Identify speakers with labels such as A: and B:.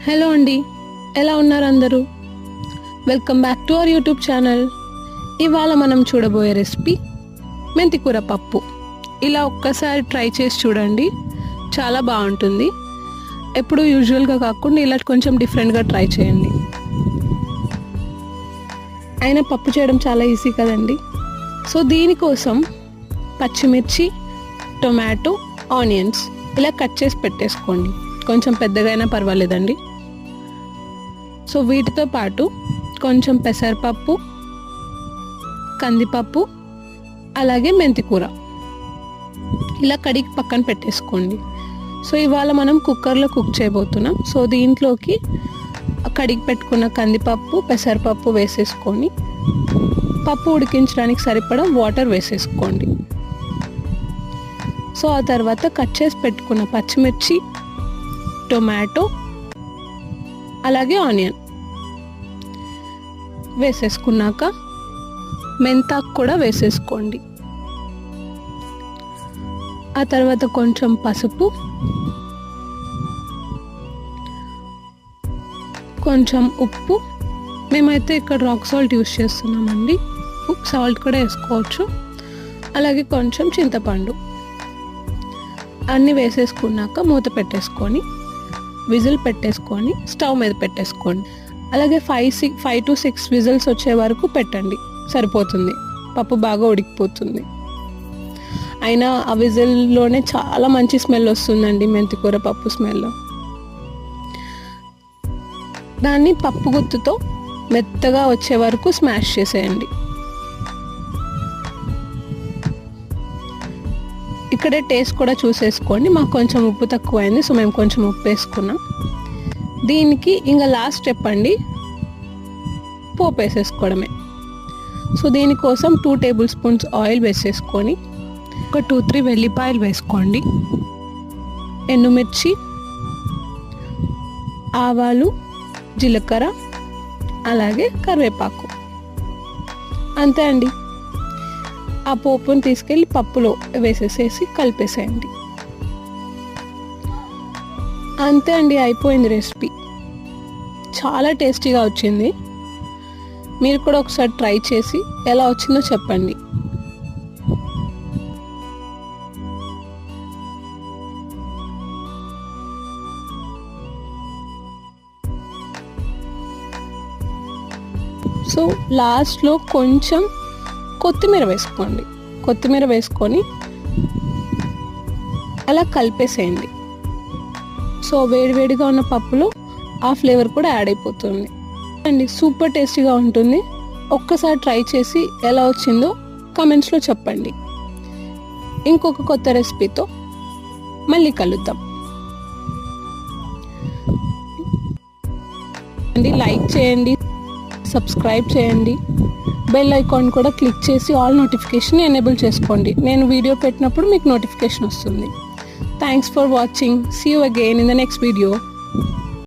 A: Hello అండి, ఎలా ఉన్నారు అందరూ? Welcome back to our YouTube channel. ఇవాళ మనం చూడబోయే రెసిపీ మెంతికూర పప్పు. ఇలా ఒక్కసారి ట్రై చేసి చూడండి, చాలా బాగుంటుంది. ఎప్పుడు యూజువల్గా కాకుండా ఇలా కొంచెం డిఫరెంట్గా ట్రై చేయండి. అయినా పప్పు చేయడం చాలా ఈజీ కదండి. సో దీనికోసం పచ్చిమిర్చి, టొమాటో, ఆనియన్స్ ఇలా కట్ చేసి పెట్టేసుకోండి. కొంచెం పెద్దగా అయినా పర్వాలేదండి. సో వీటితో పాటు కొంచెం పెసరపప్పు, కందిపప్పు, అలాగే మెంతికూర ఇలా కడిగి పక్కన పెట్టేసుకోండి. సో ఇవాళ మనం కుక్కర్లో కుక్ చేయబోతున్నాం. సో దీంట్లోకి కడిగి పెట్టుకున్న కందిపప్పు, పెసరపప్పు వేసేసుకొని పప్పు ఉడికించడానికి సరిపడా వాటర్ వేసేసుకోండి. సో ఆ తర్వాత కట్ చేసి పెట్టుకున్న పచ్చిమిర్చి, టొమాటో, అలాగే ఆనియన్ వేసేసుకున్నాక మెంతాకు కూడా వేసేసుకోండి. ఆ తర్వాత కొంచెం పసుపు, కొంచెం ఉప్పు, మేమైతే ఇక్కడ రాక్ సాల్ట్ యూస్ చేస్తున్నామండి, సాల్ట్ కూడా వేసుకోవచ్చు. అలాగే కొంచెం చింతపండు అన్నీ వేసేసుకున్నాక మూత పెట్టేసుకొని విజిల్ పెట్టేసుకొని స్టవ్ మీద పెట్టేసుకోండి. అలాగే 5 to 6 విజిల్స్ వచ్చే వరకు పెట్టండి, సరిపోతుంది. పప్పు బాగా ఉడికిపోతుంది. అయినా ఆ విజిల్లోనే చాలా మంచి స్మెల్ వస్తుందండి, మెంతికూర పప్పు స్మెల్. దాన్ని పప్పు గుత్తుతో మెత్తగా వచ్చే వరకు స్మాష్ చేసేయండి. ఇక్కడే టేస్ట్ కూడా చూసేసుకోండి. మాకు కొంచెం ఉప్పు తక్కువైంది, సో మేము కొంచెం ఉప్పు వేసుకున్నాం. దీనికి ఇంకా లాస్ట్ స్టెప్ అండి, పోపు వేసేసుకోవడమే. సో దీనికోసం 2 టేబుల్ స్పూన్స్ ఆయిల్ వేసేసుకొని ఒక 2-3 వెల్లిపాయలు వేసుకోండి, ఎండుమిర్చి, ఆవాలు, జీలకర్ర, అలాగే కరివేపాకు. అంతే అండి. ఆ పోపుని తీసుకెళ్ళి పప్పులో వేసేసేసి కలిపేసేయండి. అంతే అండి, అయిపోయింది రెసిపీ. చాలా టేస్టీగా వచ్చింది. మీరు కూడా ఒకసారి ట్రై చేసి ఎలా వచ్చిందో చెప్పండి. సో లాస్ట్లో కొంచెం కొత్తిమీర వేసుకోండి. కొత్తిమీర వేసుకొని అలా కలిపేసేయండి. సో వేడివేడిగా ఉన్న పప్పులో ఆ ఫ్లేవర్ కూడా యాడ్ అయిపోతుంది అండి. సూపర్ టేస్టీగా ఉంటుంది. ఒక్కసారి ట్రై చేసి ఎలా వచ్చిందో కామెంట్స్లో చెప్పండి. ఇంకొక కొత్త రెసిపీతో మళ్ళీ కలుద్దాం అండి. లైక్ చేయండి, సబ్స్క్రైబ్ చేయండి, బెల్ ఐకాన్ కూడా క్లిక్ చేసి ఆల్ నోటిఫికేషన్ ఎనేబుల్ చేసుకోండి. నేను వీడియో పెట్టినప్పుడు మీకు నోటిఫికేషన్ వస్తుంది. Thanks for watching. See you again in the next video.